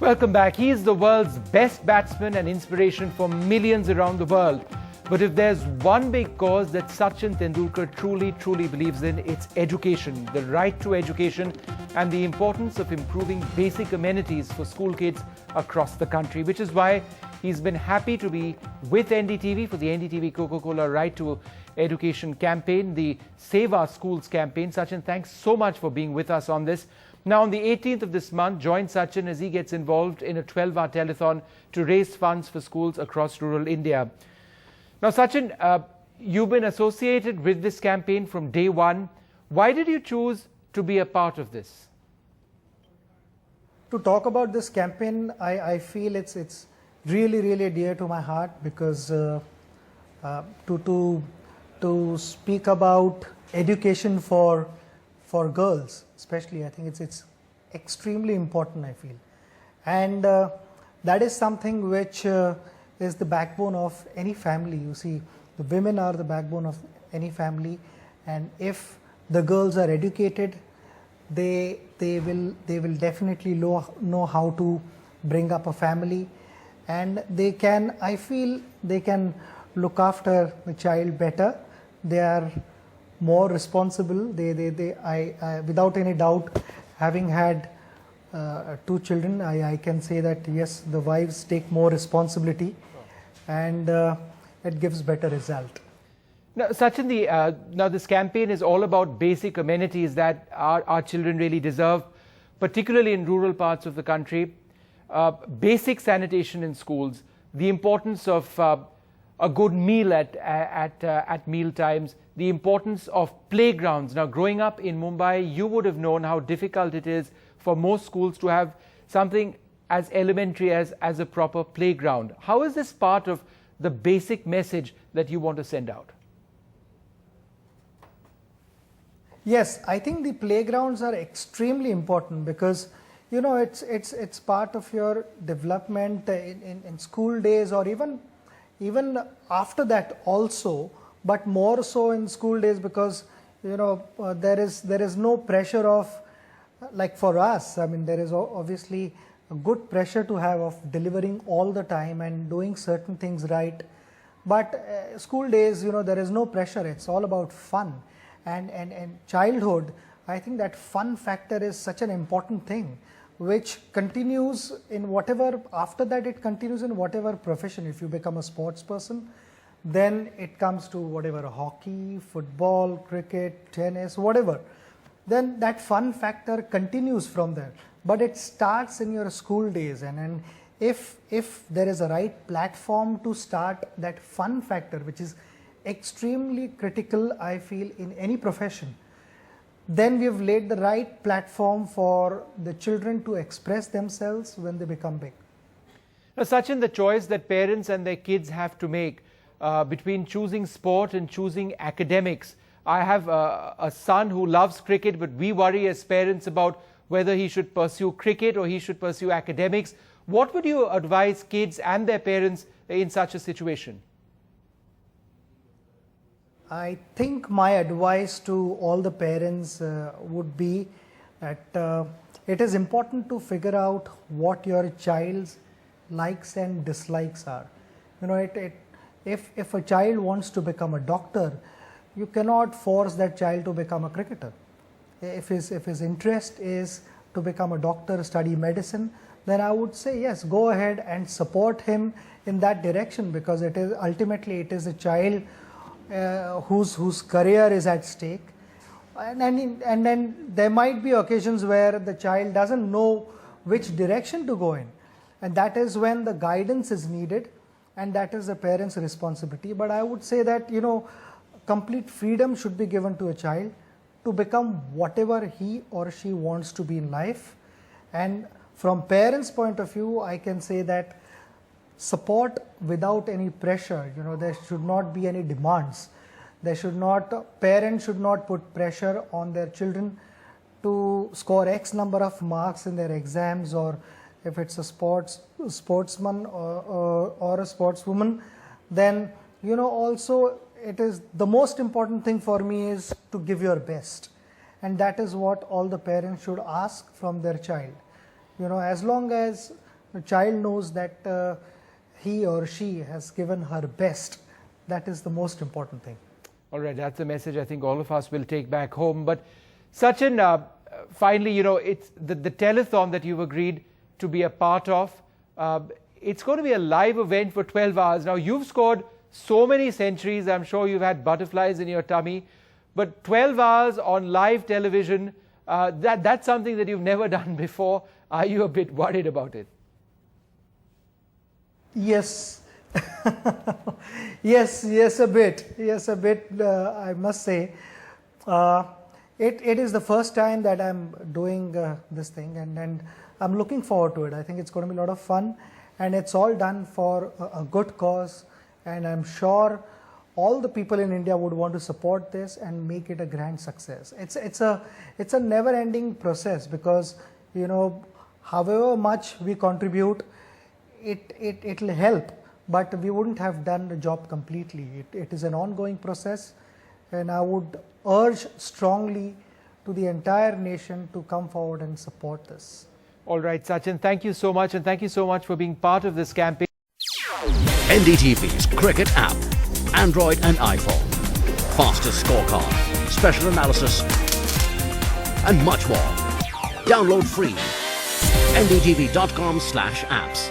Welcome back. He is the world's best batsman and inspiration for millions around the world. But if there's one big cause that Sachin Tendulkar truly believes in, it's education, the right to education and the importance of improving basic amenities for school kids across the country, which is why he's been happy to be with NDTV for the NDTV Coca-Cola Right to Education campaign, the Save Our Schools campaign. Sachin, thanks so much for being with us on this. Now, on the 18th of this month, join Sachin as he gets involved in a 12-hour telethon to raise funds for schools across rural India. Now, Sachin, you've been associated with this campaign from day one. Why did you choose to be a part of this? To talk about this campaign, I feel it's really dear to my heart because to speak about education for girls, especially, I think it's extremely important, I feel. And that is something which is the backbone of any family. You see, the women are the backbone of any family, and if the girls are educated, they will definitely know how to bring up a family, and they can, I feel, they can look after the child better. They are more responsible. I without any doubt, having had 2 children, I can say that yes, the wives take more responsibility, and it gives better result. Now, Sachin, now this campaign is all about basic amenities that our children really deserve, particularly in rural parts of the country. Basic sanitation in schools, the importance of a good meal at meal times, the importance of playgrounds. Now, growing up in Mumbai, you would have known how difficult it is for most schools to have something as elementary as a proper playground. How is this part of the basic message that you want to send out? Yes, I think the playgrounds are extremely important because, you know, it's part of your development in school days, or even after that also, but more so in school days, because you know there is no pressure of, like for us, I mean, there is obviously a good pressure to have of delivering all the time and doing certain things right, but school days, you know, there is no pressure. It's all about fun, and childhood. I think that fun factor is such an important thing, which continues in whatever, after that it continues in whatever profession. If you become a sports person, then it comes to whatever, hockey, football, cricket, tennis, whatever. Then that fun factor continues from there. But it starts in your school days, and if there is a right platform to start that fun factor, which is extremely critical, I feel, in any profession, then we have laid the right platform for the children to express themselves when they become big. Now, Sachin, the choice that parents and their kids have to make between choosing sport and choosing academics. I have a son who loves cricket, but we worry as parents about whether he should pursue cricket or he should pursue academics. What would you advise kids and their parents in such a situation? I think my advice to all the parents would be that it is important to figure out what your child's likes and dislikes are. You know, if a child wants to become a doctor, you cannot force that child to become a cricketer. If his interest is to become a doctor, study medicine, then I would say yes, go ahead and support him in that direction, because it is ultimately it is a child whose career is at stake, and then there might be occasions where the child doesn't know which direction to go in, and that is when the guidance is needed, and that is the parent's responsibility. But I would say that, you know, complete freedom should be given to a child to become whatever he or she wants to be in life. And from parents' point of view, I can say that support without any pressure. You know, there should not be any demands. Parents should not put pressure on their children to score X number of marks in their exams, or if it's a sportsman or a sportswoman, then, you know, also it is the most important thing for me is to give your best, and that is what all the parents should ask from their child. You know, as long as the child knows that he or she has given her best. That is the most important thing. All right, that's the message I think all of us will take back home. But Sachin, finally, it's the telethon that you've agreed to be a part of. It's going to be a live event for 12 hours. Now, you've scored so many centuries. I'm sure you've had butterflies in your tummy. But 12 hours on live television, that's something that you've never done before. Are you a bit worried about it? Yes. yes, a bit. Yes, a bit, I must say. It is the first time that I'm doing this thing, and I'm looking forward to it. I think it's going to be a lot of fun, and it's all done for a good cause, and I'm sure all the people in India would want to support this and make it a grand success. It's a never-ending process, because however much we contribute, it'll help, but we wouldn't have done the job completely. It is an ongoing process, and I would urge strongly to the entire nation to come forward and support this. All right, Sachin, thank you so much, and thank you so much for being part of this campaign. NDTV's cricket app, Android and iPhone, fastest scorecard, special analysis, and much more. Download free. ndtv.com/apps.